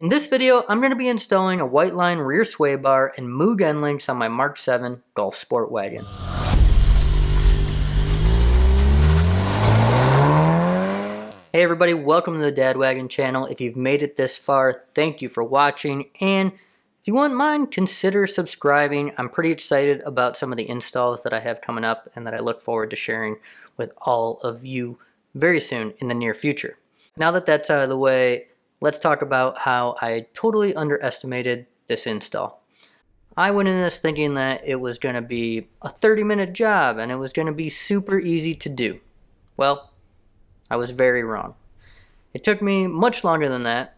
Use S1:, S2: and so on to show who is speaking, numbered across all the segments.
S1: In this video, I'm going to be installing a Whiteline rear sway bar and Moog end links on my Mk7 Golf Sportwagen. Hey everybody, welcome to the Dad Wagon channel. If you've made it this far, thank you for watching, and if you wouldn't mind, consider subscribing. I'm pretty excited about some of the installs that I have coming up and that I look forward to sharing with all of you very soon in the near future. Now that that's out of the way, let's talk about how I totally underestimated this install. I went in this thinking that it was going to be a 30-minute job and it was going to be super easy to do. Well, I was very wrong. It took me much longer than that,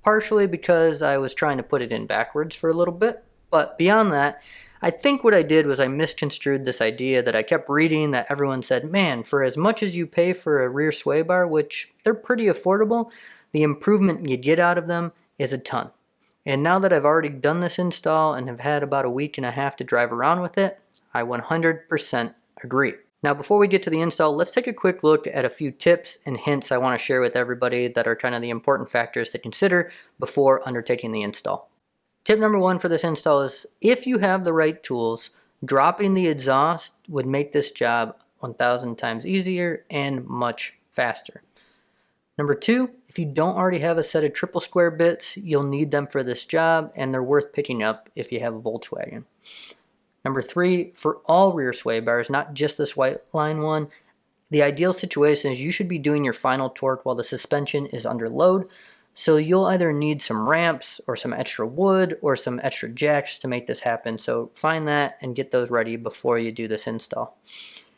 S1: partially because I was trying to put it in backwards for a little bit, but beyond that, I think what I did was I misconstrued this idea that I kept reading that everyone said, man, for as much as you pay for a rear sway bar, which they're pretty affordable, the improvement you get out of them is a ton. And now that I've already done this install and have had about a week and a half to drive around with it, I 100% agree. Now before we get to the install, let's take a quick look at a few tips and hints I want to share with everybody that are kind of the important factors to consider before undertaking the install. Tip number one for this install is if you have the right tools, dropping the exhaust would make this job 1,000 times easier and much faster. Number two, if you don't already have a set of triple square bits, you'll need them for this job and they're worth picking up if you have a Volkswagen. Number three, for all rear sway bars, not just this Whiteline one, the ideal situation is you should be doing your final torque while the suspension is under load. So you'll either need some ramps or some extra wood or some extra jacks to make this happen. So find that and get those ready before you do this install.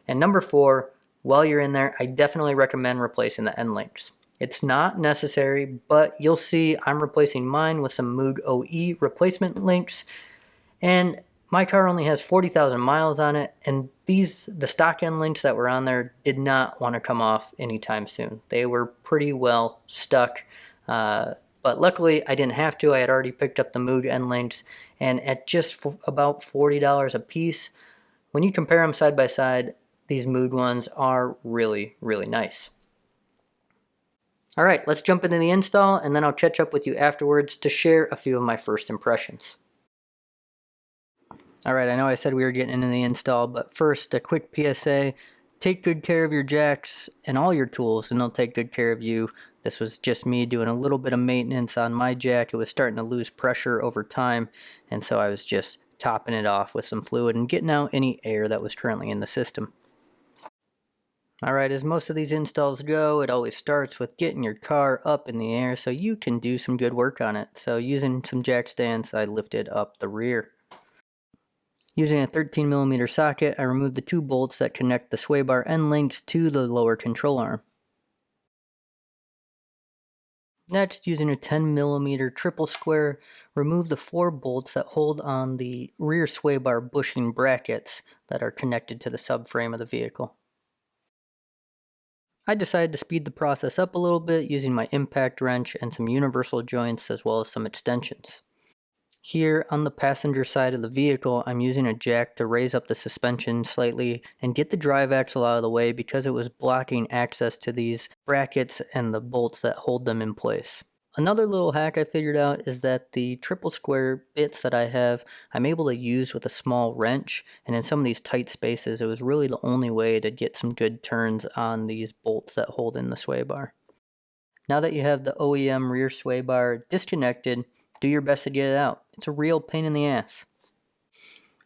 S1: And number four, while you're in there, I definitely recommend replacing the end links. It's not necessary, but you'll see I'm replacing mine with some Moog OE replacement links. And my car only has 40,000 miles on it, and the stock end links that were on there did not want to come off anytime soon. They were pretty well stuck, but luckily I didn't have to. I had already picked up the Moog end links, and at just about $40 a piece, when you compare them side by side, these Moog ones are really, really nice. All right, let's jump into the install, and then I'll catch up with you afterwards to share a few of my first impressions. All right, I know I said we were getting into the install, but first, a quick PSA. Take good care of your jacks and all your tools, and they'll take good care of you. This was just me doing a little bit of maintenance on my jack. It was starting to lose pressure over time, and so I was just topping it off with some fluid and getting out any air that was currently in the system. All right, as most of these installs go, it always starts with getting your car up in the air so you can do some good work on it. So using some jack stands, I lifted up the rear. Using a 13mm socket, I removed the two bolts that connect the sway bar end links to the lower control arm. Next, using a 10mm triple square, remove the 4 bolts that hold on the rear sway bar bushing brackets that are connected to the subframe of the vehicle. I decided to speed the process up a little bit using my impact wrench and some universal joints as well as some extensions. Here on the passenger side of the vehicle, I'm using a jack to raise up the suspension slightly and get the drive axle out of the way because it was blocking access to these brackets and the bolts that hold them in place. Another little hack I figured out is that the triple square bits that I have, I'm able to use with a small wrench, and in some of these tight spaces, it was really the only way to get some good turns on these bolts that hold in the sway bar. Now that you have the OEM rear sway bar disconnected, do your best to get it out. It's a real pain in the ass.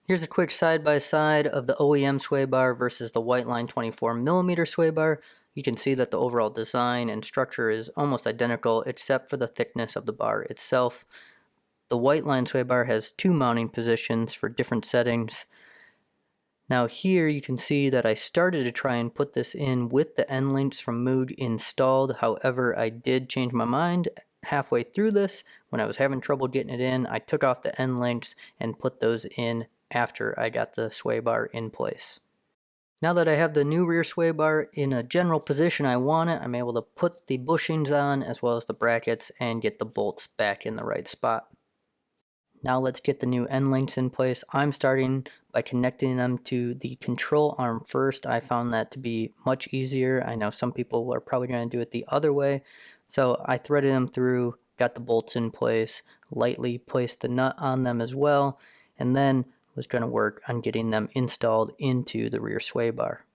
S1: Here's a quick side-by-side of the OEM sway bar versus the Whiteline 24mm sway bar. You can see that the overall design and structure is almost identical except for the thickness of the bar itself. The Whiteline sway bar has 2 mounting positions for different settings. Now here you can see that I started to try and put this in with the end links from Moog installed. However, I did change my mind halfway through this. When I was having trouble getting it in, I took off the end links and put those in after I got the sway bar in place. Now that I have the new rear sway bar in a general position I want it, I'm able to put the bushings on as well as the brackets and get the bolts back in the right spot. Now let's get the new end links in place. I'm starting by connecting them to the control arm first. I found that to be much easier. I know some people are probably going to do it the other way. So I threaded them through got the bolts in place, lightly placed the nut on them as well, and then was going to work on getting them installed into the rear sway bar.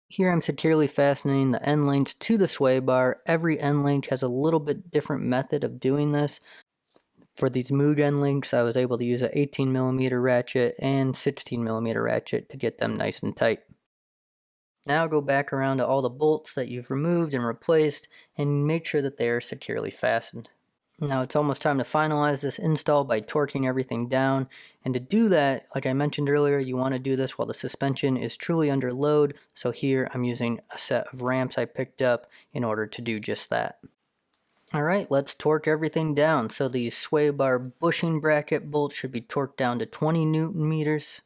S1: Here I'm securely fastening the end links to the sway bar. Every end link has a little bit different method of doing this. For these Moog end links, I was able to use an 18mm ratchet and 16mm ratchet to get them nice and tight. Now go back around to all the bolts that you've removed and replaced and make sure that they are securely fastened. Now it's almost time to finalize this install by torquing everything down, and to do that, like I mentioned earlier, you want to do this while the suspension is truly under load, so here I'm using a set of ramps I picked up in order to do just that. Alright, let's torque everything down. So the sway bar bushing bracket bolts should be torqued down to 20 Newton meters.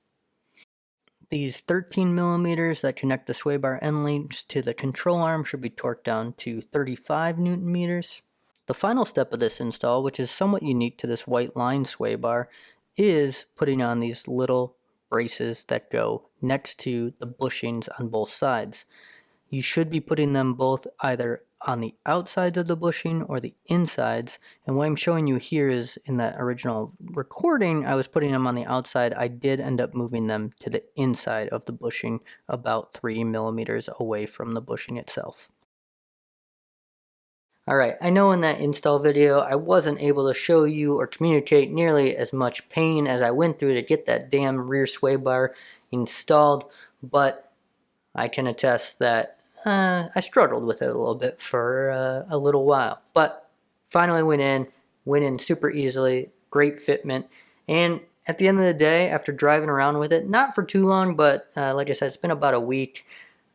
S1: These 13mm that connect the sway bar end links to the control arm should be torqued down to 35 Newton meters. The final step of this install, which is somewhat unique to this Whiteline sway bar, is putting on these little braces that go next to the bushings on both sides. You should be putting them both either on the outsides of the bushing or the insides, and what I'm showing you here is in that original recording I was putting them on the outside. I did end up moving them to the inside of the bushing about 3mm away from the bushing itself. Alright, I know in that install video I wasn't able to show you or communicate nearly as much pain as I went through to get that damn rear sway bar installed, but I can attest that I struggled with it a little bit for a little while. But finally went in super easily, great fitment, and at the end of the day, after driving around with it, not for too long, but like I said, it's been about a week,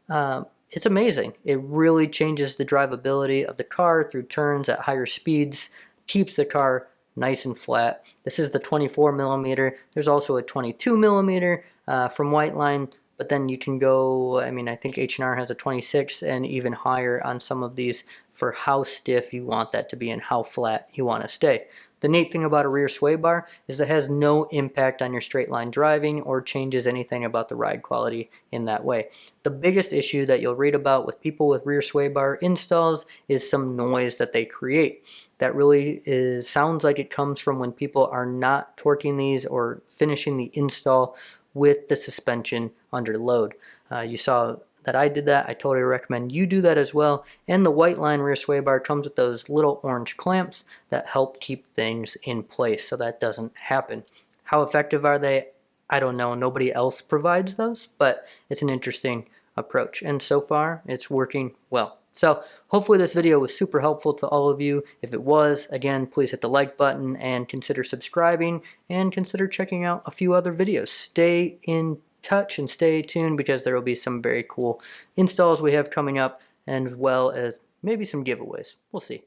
S1: it's amazing. It really changes the drivability of the car through turns at higher speeds, keeps the car nice and flat. This is the 24mm. There's also a 22mm from Whiteline, but then you can go, I mean, I think H&R has a 26 and even higher on some of these for how stiff you want that to be and how flat you want to stay. The neat thing about a rear sway bar is it has no impact on your straight line driving or changes anything about the ride quality in that way. The biggest issue that you'll read about with people with rear sway bar installs is some noise that they create. That really sounds like it comes from when people are not torquing these or finishing the install with the suspension under load. You saw that I did that. I totally recommend you do that as well. And the Whiteline rear sway bar comes with those little orange clamps that help keep things in place so that doesn't happen. How effective are they? I don't know. Nobody else provides those, but it's an interesting approach. And so far, it's working well. So hopefully this video was super helpful to all of you. If it was, again, please hit the like button and consider subscribing and consider checking out a few other videos. Stay in touch and stay tuned because there will be some very cool installs we have coming up, as well as maybe some giveaways. We'll see.